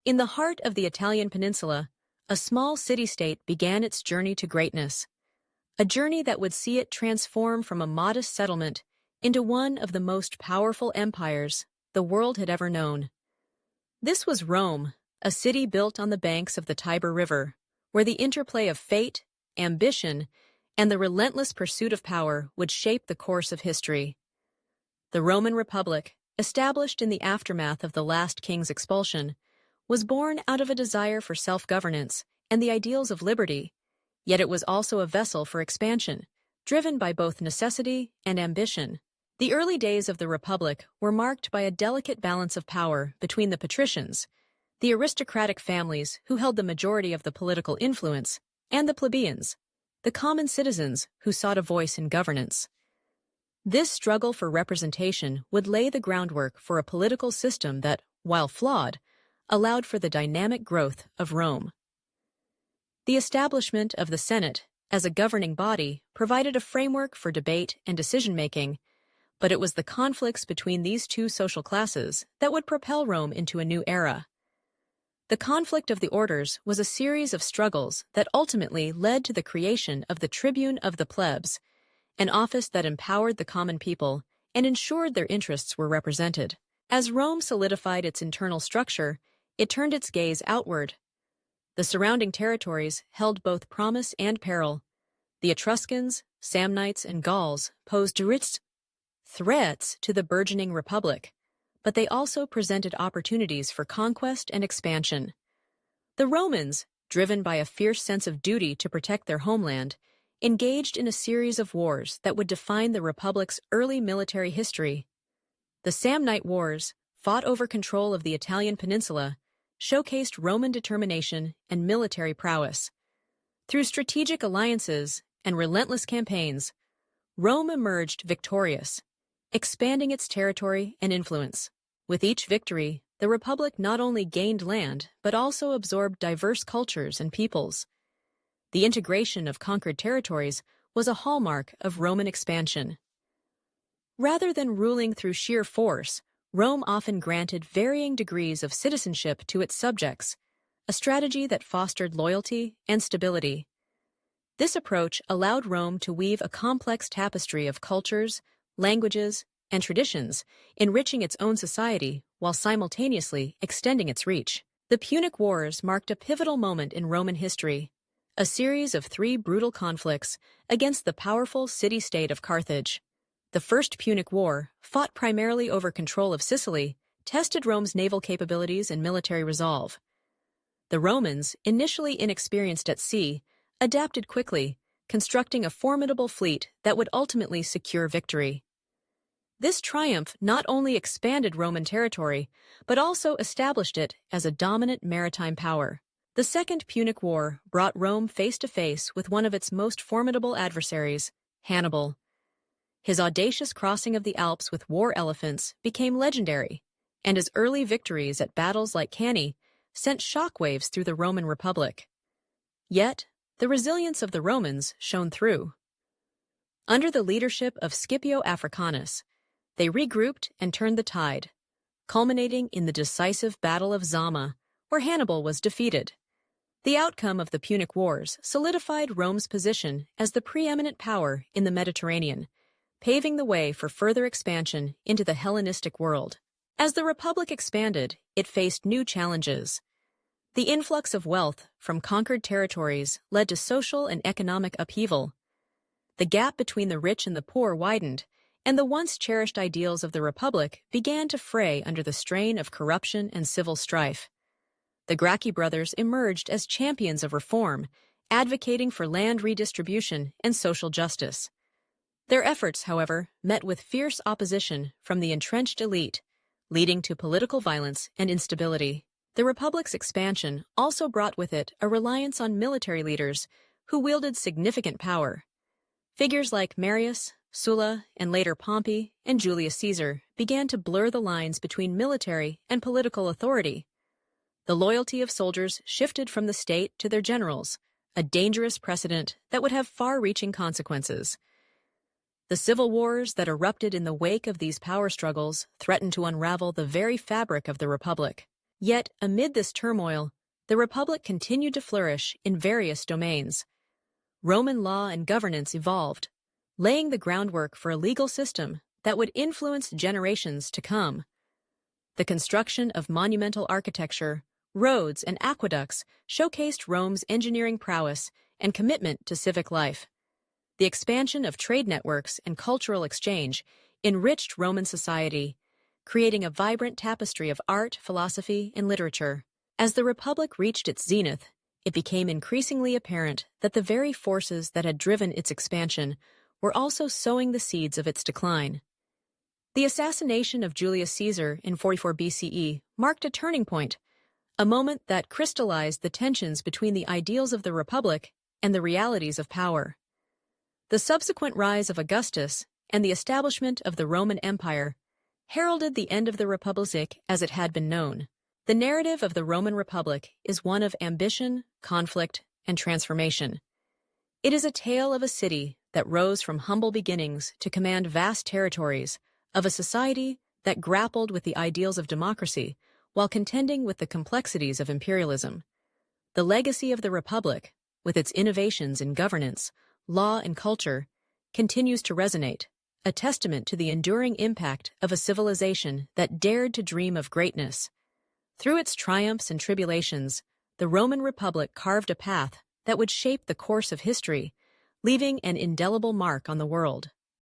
In the heart of the Italian peninsula, a small city-state began its journey to greatness, a journey that would see it transform from a modest settlement into one of the most powerful empires the world had ever known. This was Rome, a city built on the banks of the Tiber River, where the interplay of fate, ambition, and the relentless pursuit of power would shape the course of history. The Roman Republic, established in the aftermath of the last king's expulsion, was born out of a desire for self-governance and the ideals of liberty, yet it was also a vessel for expansion, driven by both necessity and ambition. The early days of the Republic were marked by a delicate balance of power between the patricians, the aristocratic families who held the majority of the political influence, and the plebeians, the common citizens who sought a voice in governance. This struggle for representation would lay the groundwork for a political system that, while flawed, allowed for the dynamic growth of Rome. The establishment of the Senate as a governing body provided a framework for debate and decision-making, but it was the conflicts between these two social classes that would propel Rome into a new era. The conflict of the orders was a series of struggles that ultimately led to the creation of the tribune of the plebs, an office that empowered the common people and ensured their interests were represented. As Rome solidified its internal structure, it turned its gaze outward. The surrounding territories held both promise and peril. The Etruscans, Samnites, and Gauls posed direct threats to the burgeoning republic, but they also presented opportunities for conquest and expansion. The Romans, driven by a fierce sense of duty to protect their homeland, engaged in a series of wars that would define the Republic's early military history. The Samnite Wars, fought over control of the Italian peninsula, showcased Roman determination and military prowess. Through strategic alliances and relentless campaigns, Rome emerged victorious, expanding its territory and influence. With each victory, the Republic not only gained land but also absorbed diverse cultures and peoples. The integration of conquered territories was a hallmark of Roman expansion. Rather than ruling through sheer force, Rome often granted varying degrees of citizenship to its subjects, a strategy that fostered loyalty and stability. This approach allowed Rome to weave a complex tapestry of cultures, languages, and traditions, enriching its own society while simultaneously extending its reach. The Punic Wars marked a pivotal moment in Roman history, a series of 3 brutal conflicts against the powerful city-state of Carthage. The First Punic War, fought primarily over control of Sicily, tested Rome's naval capabilities and military resolve. The Romans, initially inexperienced at sea, adapted quickly, constructing a formidable fleet that would ultimately secure victory. This triumph not only expanded Roman territory, but also established it as a dominant maritime power. The Second Punic War brought Rome face-to-face with one of its most formidable adversaries, Hannibal. His audacious crossing of the Alps with war elephants became legendary, and his early victories at battles like Cannae sent shockwaves through the Roman Republic. Yet, the resilience of the Romans shone through. Under the leadership of Scipio Africanus, they regrouped and turned the tide, culminating in the decisive Battle of Zama, where Hannibal was defeated. The outcome of the Punic Wars solidified Rome's position as the preeminent power in the Mediterranean, paving the way for further expansion into the Hellenistic world. As the Republic expanded, it faced new challenges. The influx of wealth from conquered territories led to social and economic upheaval. The gap between the rich and the poor widened, and the once-cherished ideals of the Republic began to fray under the strain of corruption and civil strife. The Gracchi brothers emerged as champions of reform, advocating for land redistribution and social justice. Their efforts, however, met with fierce opposition from the entrenched elite, leading to political violence and instability. The Republic's expansion also brought with it a reliance on military leaders who wielded significant power. Figures like Marius, Sulla, and later Pompey and Julius Caesar began to blur the lines between military and political authority. The loyalty of soldiers shifted from the state to their generals, a dangerous precedent that would have far-reaching consequences. The civil wars that erupted in the wake of these power struggles threatened to unravel the very fabric of the Republic. Yet, amid this turmoil, the Republic continued to flourish in various domains. Roman law and governance evolved, laying the groundwork for a legal system that would influence generations to come. The construction of monumental architecture, roads, and aqueducts showcased Rome's engineering prowess and commitment to civic life. The expansion of trade networks and cultural exchange enriched Roman society, creating a vibrant tapestry of art, philosophy, and literature. As the Republic reached its zenith, it became increasingly apparent that the very forces that had driven its expansion were also sowing the seeds of its decline. The assassination of Julius Caesar in 44 BCE marked a turning point, a moment that crystallized the tensions between the ideals of the Republic and the realities of power. The subsequent rise of Augustus and the establishment of the Roman Empire heralded the end of the Republic as it had been known. The narrative of the Roman Republic is one of ambition, conflict, and transformation. It is a tale of a city that rose from humble beginnings to command vast territories, of a society that grappled with the ideals of democracy while contending with the complexities of imperialism. The legacy of the Republic, with its innovations in governance, law, and culture, continues to resonate, a testament to the enduring impact of a civilization that dared to dream of greatness. Through its triumphs and tribulations, the Roman Republic carved a path that would shape the course of history, leaving an indelible mark on the world.